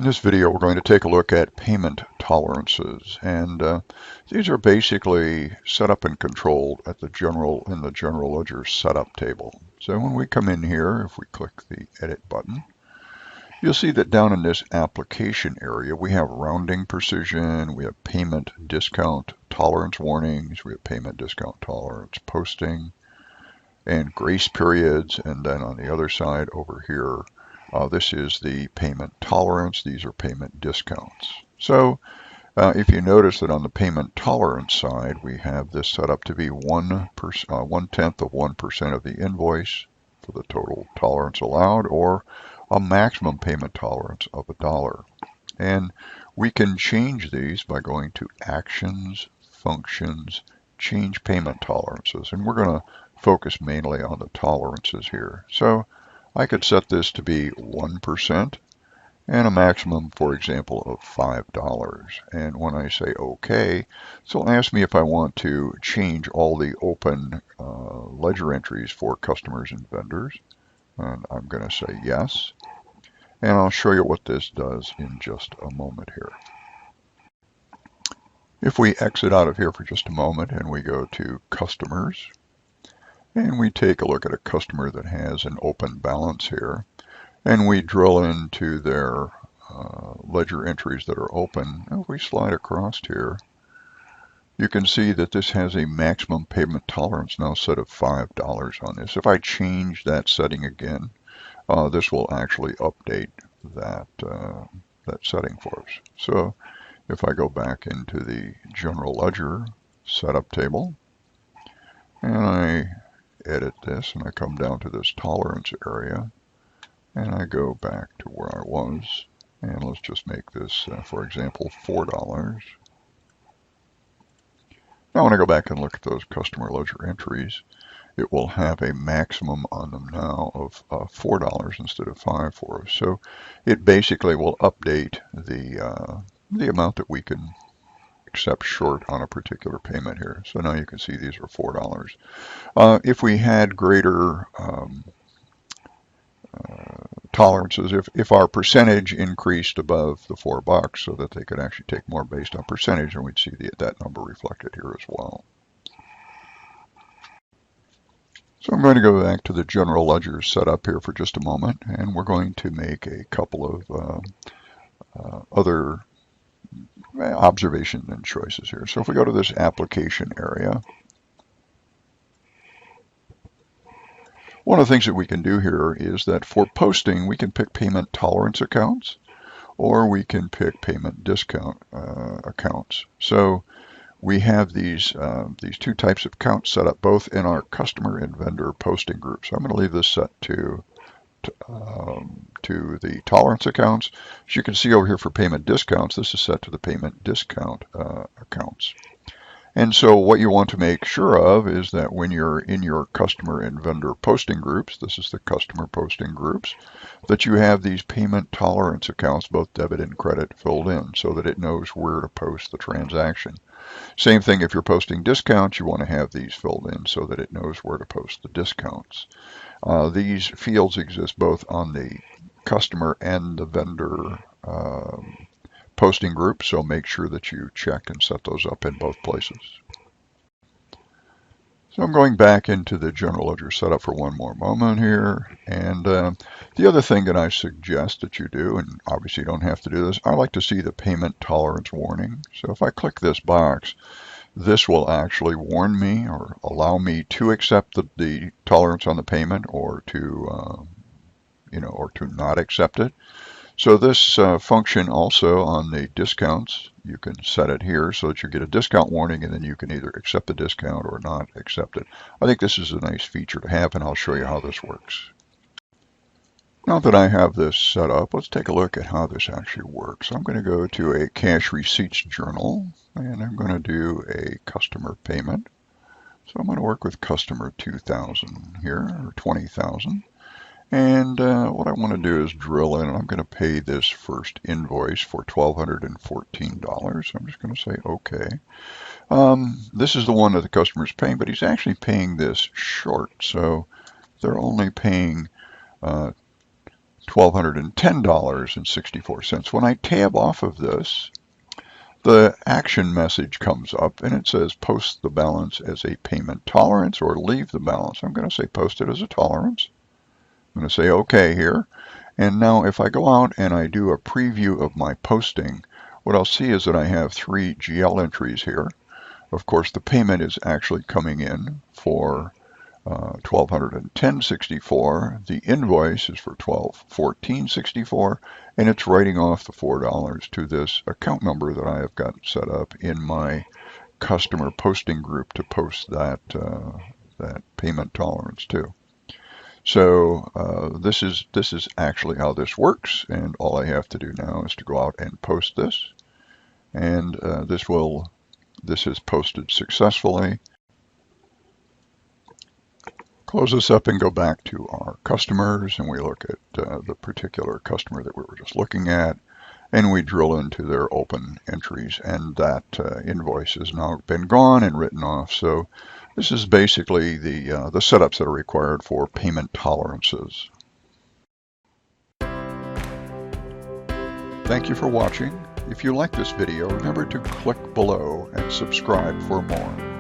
In this video, we're going to take a look at payment tolerances, and these are basically set up and controlled at the in the general ledger setup table. So when we come in here, if we click the edit button, you'll see that down in this application area, we have rounding precision, we have payment discount tolerance warnings, we have payment discount tolerance posting, and grace periods, and then on the other side over here, this is the payment tolerance. These are payment discounts. So if you notice that on the payment tolerance side, we have this set up to be 1/10 of 1% of the invoice for the total tolerance allowed, or a maximum payment tolerance of $1. And we can change these by going to Actions, Functions, Change Payment Tolerances. And we're going to focus mainly on the tolerances here. So I could set this to be 1% and a maximum, for example, of $5. And when I say OK, so it'll ask me if I want to change all the open ledger entries for customers and vendors. And I'm going to say yes. And I'll show you what this does in just a moment here. If we exit out of here for just a moment and we go to Customers, and we take a look at a customer that has an open balance here, and we drill into their ledger entries that are open. If we slide across here, you can see that this has a maximum payment tolerance now set of $5 on this. If I change that setting again, this will actually update that, that setting for us. So if I go back into the general ledger setup table, and I edit this, and I come down to this tolerance area, and I go back to where I was, and let's just make this, for example, $4. Now when I go back and look at those customer ledger entries, it will have a maximum on them now of $4 instead of $5 for us. So it basically will update the amount that we can accept short on a particular payment here. So now you can see these are $4. If we had greater tolerances, if our percentage increased above the $4 so that they could actually take more based on percentage, and we'd see that number reflected here as well. So I'm going to go back to the general ledger setup here for just a moment, and we're going to make a couple of other observations and choices here. So if we go to this application area, one of the things that we can do here is that for posting, we can pick payment tolerance accounts, or we can pick payment discount accounts. So we have these two types of accounts set up both in our customer and vendor posting groups. So I'm going to leave this set to the tolerance accounts. As you can see over here for payment discounts, this is set to the payment discount accounts. And so what you want to make sure of is that when you're in your customer and vendor posting groups, this is the customer posting groups, that you have these payment tolerance accounts, both debit and credit, filled in so that it knows where to post the transaction. Same thing if you're posting discounts, you want to have these filled in so that it knows where to post the discounts. These fields exist both on the customer and the vendor posting group, so make sure that you check and set those up in both places. So I'm going back into the general ledger setup for one more moment here, and the other thing that I suggest that you do, and obviously you don't have to do this, I like to see the payment tolerance warning. So if I click this box, this will actually warn me or allow me to accept the tolerance on the payment, or to or to not accept it. So this function also on the discounts, you can set it here so that you get a discount warning, and then you can either accept the discount or not accept it. I think this is a nice feature to have, and I'll show you how this works. Now that I have this set up, let's take a look at how this actually works. I'm going to go to a cash receipts journal, and I'm going to do a customer payment. So I'm going to work with customer 2,000 here, or 20,000. And what I want to do is drill in, and I'm going to pay this first invoice for $1,214. So I'm just going to say OK. This is the one that the customer is paying, but he's actually paying this short. So they're only paying $1,210.64. When I tab off of this, the action message comes up and it says post the balance as a payment tolerance or leave the balance. I'm going to say post it as a tolerance. I'm going to say OK here. And now if I go out and I do a preview of my posting, what I'll see is that I have 3 GL entries here. Of course, the payment is actually coming in for $1,210.64. The invoice is for $1,214.64, and it's writing off the $4 to this account number that I have got set up in my customer posting group to post that payment tolerance to. So this is actually how this works, and all I have to do now is to go out and post this, and this is posted successfully. Close this up and go back to our customers, and we look at the particular customer that we were just looking at, and we drill into their open entries, and that invoice has now been gone and written off. So this is basically the setups that are required for payment tolerances. Thank you for watching. If you like this video, remember to click below and subscribe for more.